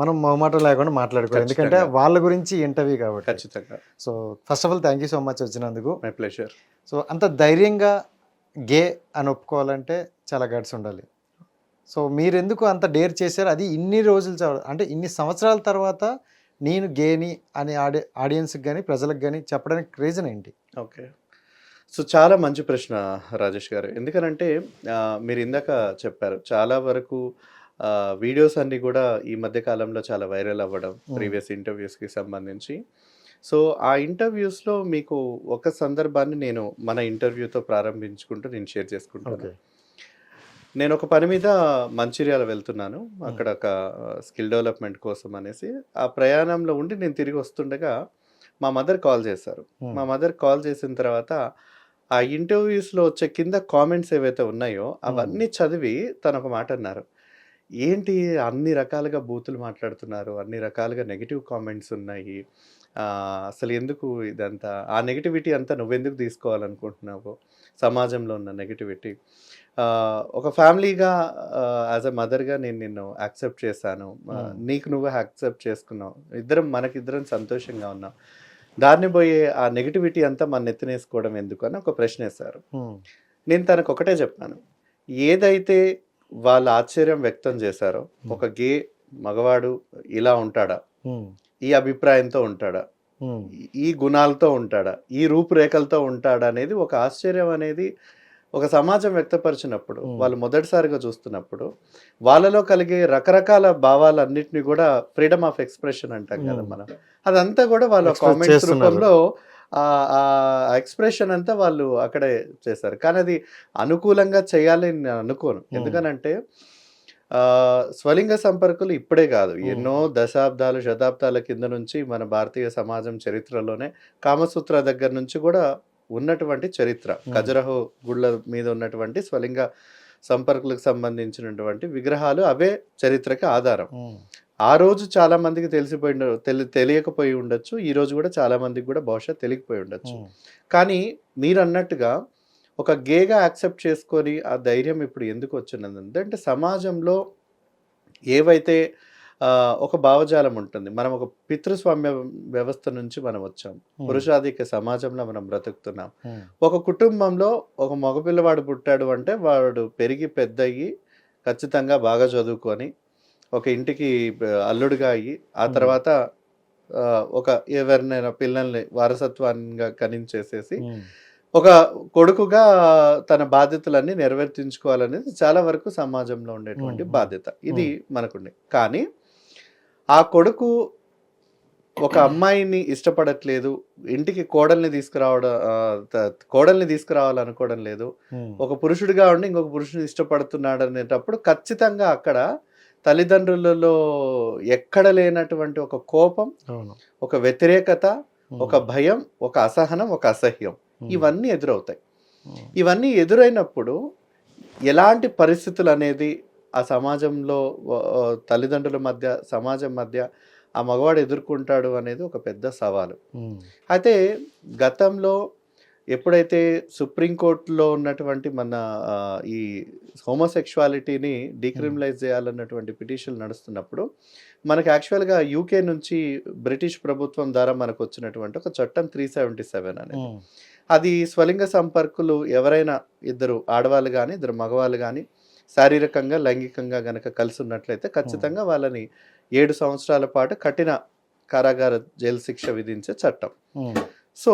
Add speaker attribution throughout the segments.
Speaker 1: మనం మొహమాటం లేకుండా మాట్లాడుకోవాలి, ఎందుకంటే
Speaker 2: ఖచ్చితంగా.
Speaker 1: వాళ్ళ గురించి ఇంటర్వ్యూ కాబట్టి.
Speaker 2: ఖచ్చితంగా.
Speaker 1: So first of all thank you so much వచ్చినందుకు.
Speaker 2: My pleasure.
Speaker 1: సో అంత ధైర్యంగా గే అని ఒప్పుకోవాలంటే చాలా గట్స్ ఉండాలి. సో మీరెందుకు అంత డేర్ చేశారు? అది ఇన్ని రోజులు అంటే ఇన్ని సంవత్సరాల తర్వాత నేను గేని అని ఆడియన్స్కి కానీ ప్రజలకు కానీ చెప్పడానికి రీజన్ ఏంటి?
Speaker 2: ఓకే. సో చాలా మంచి ప్రశ్న రాజేష్ గారు. ఎందుకనంటే మీరు ఇందాక చెప్పారు చాలా వరకు వీడియోస్ అన్నీ కూడా ఈ మధ్య కాలంలో చాలా వైరల్ అవ్వడం ప్రీవియస్ ఇంటర్వ్యూస్కి సంబంధించి. సో ఆ ఇంటర్వ్యూస్లో మీకు ఒక సందర్భాన్ని నేను మన ఇంటర్వ్యూతో ప్రారంభించుకుంటూ నేను షేర్ చేసుకుంటాను. నేను ఒక పని మీద మంచిర్యాల వెళ్తున్నాను. అక్కడ ఒక స్కిల్ డెవలప్మెంట్ కోసం అనేసి ఆ ప్రయాణంలో ఉండి నేను తిరిగి వస్తుండగా మా మదర్ కాల్ చేశారు. మా మదర్ కాల్ చేసిన తర్వాత ఆ ఇంటర్వ్యూస్లో వచ్చే కింద కామెంట్స్ ఏవైతే ఉన్నాయో అవన్నీ చదివి తను ఒక మాట అన్నారు. ఏంటి అన్ని రకాలుగా బూతులు మాట్లాడుతున్నారు, అన్ని రకాలుగా నెగిటివ్ కామెంట్స్ ఉన్నాయి, అసలు ఎందుకు ఇదంతా, ఆ నెగిటివిటీ అంతా నువ్వెందుకు తీసుకోవాలనుకుంటున్నావు, సమాజంలో ఉన్న నెగిటివిటీ, ఒక ఫ్యామిలీగా యాజ్ అ మదర్గా నేను నిన్ను యాక్సెప్ట్ చేశాను, నీకు నువ్వు యాక్సెప్ట్ చేసుకున్నావు, మనకిద్దరం సంతోషంగా ఉన్నాం, దాన్ని పోయే ఆ నెగిటివిటీ అంతా మన నెత్తినేసుకోవడం ఎందుకు అని ఒక ప్రశ్న వేశారు. నేను తనకు ఒకటే చెప్పాను, ఏదైతే వాళ్ళు ఆశ్చర్యం వ్యక్తం చేశారో ఒక గే మగవాడు ఇలా ఉంటాడా, ఈ అభిప్రాయంతో ఉంటాడా, ఈ గుణాలతో ఉంటాడా, ఈ రూపురేఖలతో ఉంటాడా అనేది ఒక ఆశ్చర్యం అనేది ఒక సమాజం వ్యక్తపరిచినప్పుడు, వాళ్ళు మొదటిసారిగా చూస్తున్నప్పుడు వాళ్ళలో కలిగే రకరకాల భావాలన్నింటినీ కూడా ఫ్రీడమ్ ఆఫ్ ఎక్స్ప్రెషన్ అంటాం కదా మనం, అదంతా కూడా వాళ్ళ కామెంట్స్ రూపంలో ఆ ఎక్స్ప్రెషన్ అంతా వాళ్ళు అక్కడే చేశారు. కానీ అది అనుకూలంగా చేయాలని నేను అనుకోను. ఎందుకనంటే స్వలింగ సంపర్కులు ఇప్పుడే కాదు, ఎన్నో దశాబ్దాలు శతాబ్దాల కింద నుంచి మన భారతీయ సమాజం చరిత్రలోనే కామసూత్ర దగ్గర నుంచి కూడా ఉన్నటువంటి చరిత్ర. ఖజురహో గుళ్ళ మీద ఉన్నటువంటి స్వలింగ సంపర్కులకు సంబంధించినటువంటి విగ్రహాలు అవే చరిత్రకి ఆధారం. ఆ రోజు చాలా మందికి తెలియకపోయి ఉండొచ్చు, ఈ రోజు కూడా చాలా మందికి కూడా బహుశా తెలియకపోయి ఉండొచ్చు. కానీ మీరు అన్నట్టుగా ఒక గేగా యాక్సెప్ట్ చేసుకొని ఆ ధైర్యం ఇప్పుడు ఎందుకు వచ్చినది అంటే సమాజంలో ఏవైతే ఒక భావజాలం ఉంటుంది, మనం ఒక పితృస్వామ్య వ్యవస్థ నుంచి మనం వచ్చాం, పురుషాధిక సమాజంలో మనం బ్రతుకుతున్నాం. ఒక కుటుంబంలో ఒక మగపిల్లవాడు పుట్టాడు అంటే వాడు పెరిగి పెద్దయ్యి ఖచ్చితంగా బాగా చదువుకొని ఒక ఇంటికి అల్లుడుగా అయ్యి ఆ తర్వాత ఒక ఎవరినైనా పిల్లల్ని వారసత్వంగా కనించేసేసి ఒక కొడుకుగా తన బాధ్యతలన్నీ నెరవేర్తించుకోవాలనేది చాలా వరకు సమాజంలో ఉండేటువంటి బాధ్యత. ఇది మనకుండే. కానీ ఆ కొడుకు ఒక అమ్మాయిని ఇష్టపడట్లేదు, ఇంటికి కోడల్ని తీసుకురావాలనుకోవడం లేదు, ఒక పురుషుడిగా ఉండి ఇంకొక పురుషుని ఇష్టపడుతున్నాడు అనేటప్పుడు ఖచ్చితంగా అక్కడ తల్లిదండ్రులలో ఎక్కడ లేనటువంటి ఒక కోపం, ఒక వ్యతిరేకత, ఒక భయం, ఒక అసహనం, ఒక అసహ్యం ఇవన్నీ ఎదురవుతాయి. ఇవన్నీ ఎదురైనప్పుడు ఎలాంటి పరిస్థితులు అనేది ఆ సమాజంలో తల్లిదండ్రుల మధ్య సమాజం మధ్య ఆ మగవాడు ఎదుర్కొంటాడు అనేది ఒక పెద్ద సవాలు. అయితే గతంలో ఎప్పుడైతే సుప్రీంకోర్టులో ఉన్నటువంటి మన ఈ హోమోసెక్షువాలిటీని డీక్రిమినలైజ్ చేయాలన్నటువంటి పిటిషన్ నడుస్తున్నప్పుడు మనకి యాక్చువల్గా యూకే నుంచి బ్రిటిష్ ప్రభుత్వం ద్వారా మనకు వచ్చినటువంటి ఒక చట్టం 377 అనేది, అది స్వలింగ సంపర్కులు ఎవరైనా ఇద్దరు ఆడవాళ్ళు కానీ ఇద్దరు మగవాళ్ళు కానీ శారీరకంగా లైంగికంగా గనక కలిసి ఉన్నట్లయితే ఖచ్చితంగా వాళ్ళని 7 సంవత్సరాల పాటు కఠిన కారాగార జైలు శిక్ష విధించే చట్టం. సో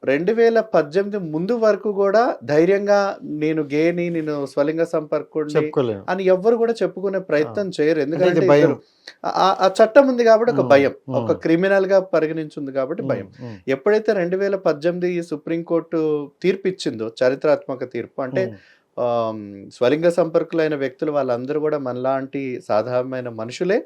Speaker 2: 2018 ముందు వరకు కూడా ధైర్యంగా నేను గేని, నేను స్వలింగ సంపర్కుడిని అని ఎవ్వరు కూడా చెప్పుకునే ప్రయత్నం చేయరు. ఎందుకంటే ఆ చట్టం ఉంది కాబట్టి ఒక భయం, ఒక క్రిమినల్ గా పరిగణించింది కాబట్టి భయం. ఎప్పుడైతే 2018 ఈ సుప్రీంకోర్టు తీర్పు ఇచ్చిందో, చారిత్రాత్మక తీర్పు, అంటే స్వలింగ సంపర్కులైన వ్యక్తులు వాళ్ళందరూ కూడా మనలాంటి సాధారణమైన మనుషులే,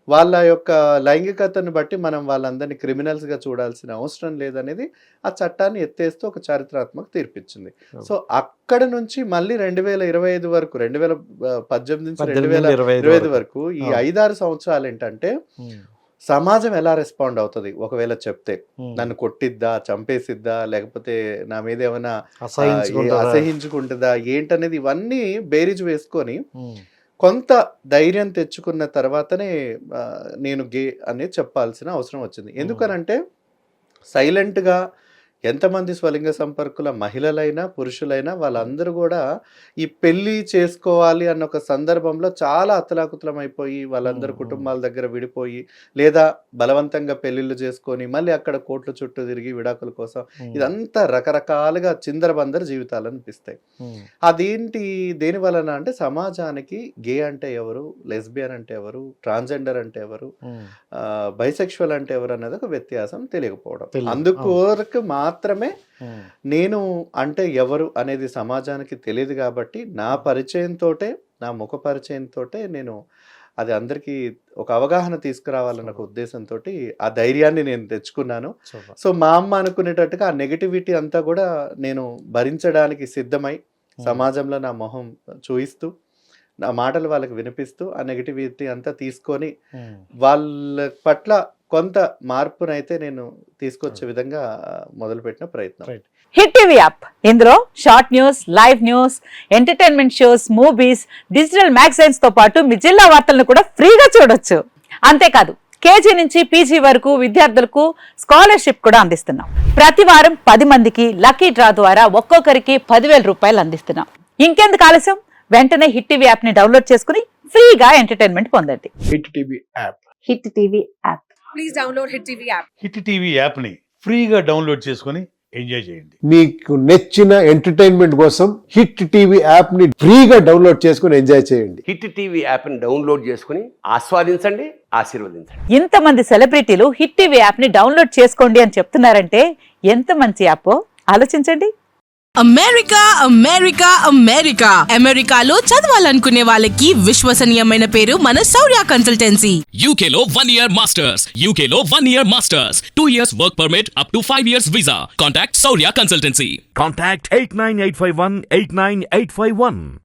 Speaker 2: వాళ్ళ యొక్క లైంగికతను బట్టి మనం వాళ్ళందరినీ క్రిమినల్స్గా చూడాల్సిన అవసరం లేదనేది ఆ చట్టాన్ని ఎత్తేస్తూ ఒక చారిత్రాత్మక తీర్పిచ్చింది. సో అక్కడ నుంచి మళ్ళీ 2025 వరకు, 2018 నుంచి 2025 వరకు ఈ 5-6 సంవత్సరాలు ఏంటంటే సమాజం ఎలా రెస్పాండ్ అవుతుంది, ఒకవేళ చెప్తే నన్ను కొట్టిద్దా, చంపేసిద్దా, లేకపోతే నా మీద ఏమైనా అసహించుకుంటుందా ఏంటనేది ఇవన్నీ బేరీజ్ వేసుకొని కొంత ధైర్యం తెచ్చుకున్న తర్వాతనే నేను గే అనేది చెప్పాల్సిన అవసరం వచ్చింది. ఎందుకనంటే సైలెంట్గా ఎంతమంది స్వలింగ సంపర్కుల మహిళలైనా పురుషులైనా వాళ్ళందరూ కూడా ఈ పెళ్ళి చేసుకోవాలి అన్న ఒక సందర్భంలో చాలా అతలాకుతలం అయిపోయి వాళ్ళందరూ కుటుంబాల దగ్గర విడిపోయి లేదా బలవంతంగా పెళ్ళిళ్ళు చేసుకొని మళ్ళీ అక్కడ కోట్ల చుట్టూ తిరిగి విడాకుల కోసం ఇదంతా రకరకాలుగా చిందరబందర జీవితాలు అనిపిస్తాయి. అదేంటి దేని వలన అంటే సమాజానికి గే అంటే ఎవరు, లెస్బియన్ అంటే ఎవరు, ట్రాన్స్జెండర్ అంటే ఎవరు, బైసెక్షువల్ అంటే ఎవరు అనేది ఒక వ్యత్యాసం తెలియకపోవడం. అందుకొరకు మాత్రమే నేను అంటే ఎవరు అనేది సమాజానికి తెలియదు కాబట్టి నా పరిచయంతో నా ముఖ పరిచయంతో నేను అది అందరికీ ఒక అవగాహన తీసుకురావాలన్న ఒక ఉద్దేశంతో ఆ ధైర్యాన్ని నేను తెచ్చుకున్నాను. సో మా అమ్మ అనుకునేటట్టుగా ఆ నెగిటివిటీ అంతా కూడా నేను భరించడానికి సిద్ధమై సమాజంలో నా మొహం చూయిస్తూ నా మాటలు వాళ్ళకి వినిపిస్తూ ఆ నెగిటివిటీ అంతా తీసుకొని వాళ్ళ పట్ల కొంత మార్పునైతే నేను తీసుకొచ్చే విధంగా మొదలుపెట్టిన ప్రయత్నం.
Speaker 3: హిట్ టీవీ యాప్, ఇందులో short news, live news, entertainment shows, movies, digital magazines తో పాటు మీ జిల్లా వార్తలను కూడా ఫ్రీగా చూడొచ్చు. అంతేకాదు కేజీ నుంచి పీజీ వరకు విద్యార్థులకు స్కాలర్షిప్ కూడా అందిస్తున్నాం. ప్రతి వారం 10 మందికి లక్కీ డ్రా ద్వారా ఒక్కొక్కరికి 10,000 రూపాయలు అందిస్తున్నాం. ఇంకెందుకు ఆలస్యం, వెంటనే హిట్ టీవీ యాప్ ని డౌన్లోడ్ చేసుకుని ఫ్రీగా ఎంటర్టైన్మెంట్ పొందండి.
Speaker 4: Hit TV app.
Speaker 3: Hit TV app.
Speaker 5: Please download hit TV app.
Speaker 4: Hit TV యాప్ని ఫ్రీగా డౌన్లోడ్ చేసుకొని ఎంజాయ్ చేయండి.
Speaker 6: మీకు నచ్చిన ఎంటర్టైన్మెంట్ కోసం హిట్ టీవీ యాప్ ని ఫ్రీగా డౌన్లోడ్ చేసుకొని ఎంజాయ్ చేయండి.
Speaker 7: హిట్ టీవీ యాప్ని డౌన్లోడ్ చేసుకుని ఆస్వాదించండి, ఆశీర్వదించండి.
Speaker 3: ఇంతమంది సెలబ్రిటీలు హిట్ టీవీ యాప్ ని డౌన్లోడ్ చేసుకోండి అని చెప్తున్నారంటే ఎంత మంచి యాప్ ఆలోచించండి.
Speaker 8: అమెరికా అమెరికా అమెరికా అమెరికాలో చదవాలనుకునే వాళ్ళకి విశ్వసనీయమైన పేరు మన శౌర్య కన్సల్టెన్సీ.
Speaker 9: UK లో 1 year masters, UK లో 1 year masters, 2 years work permit up to 5 years visa. Contact Saurya Consultancy.
Speaker 10: Contact 89851 89851.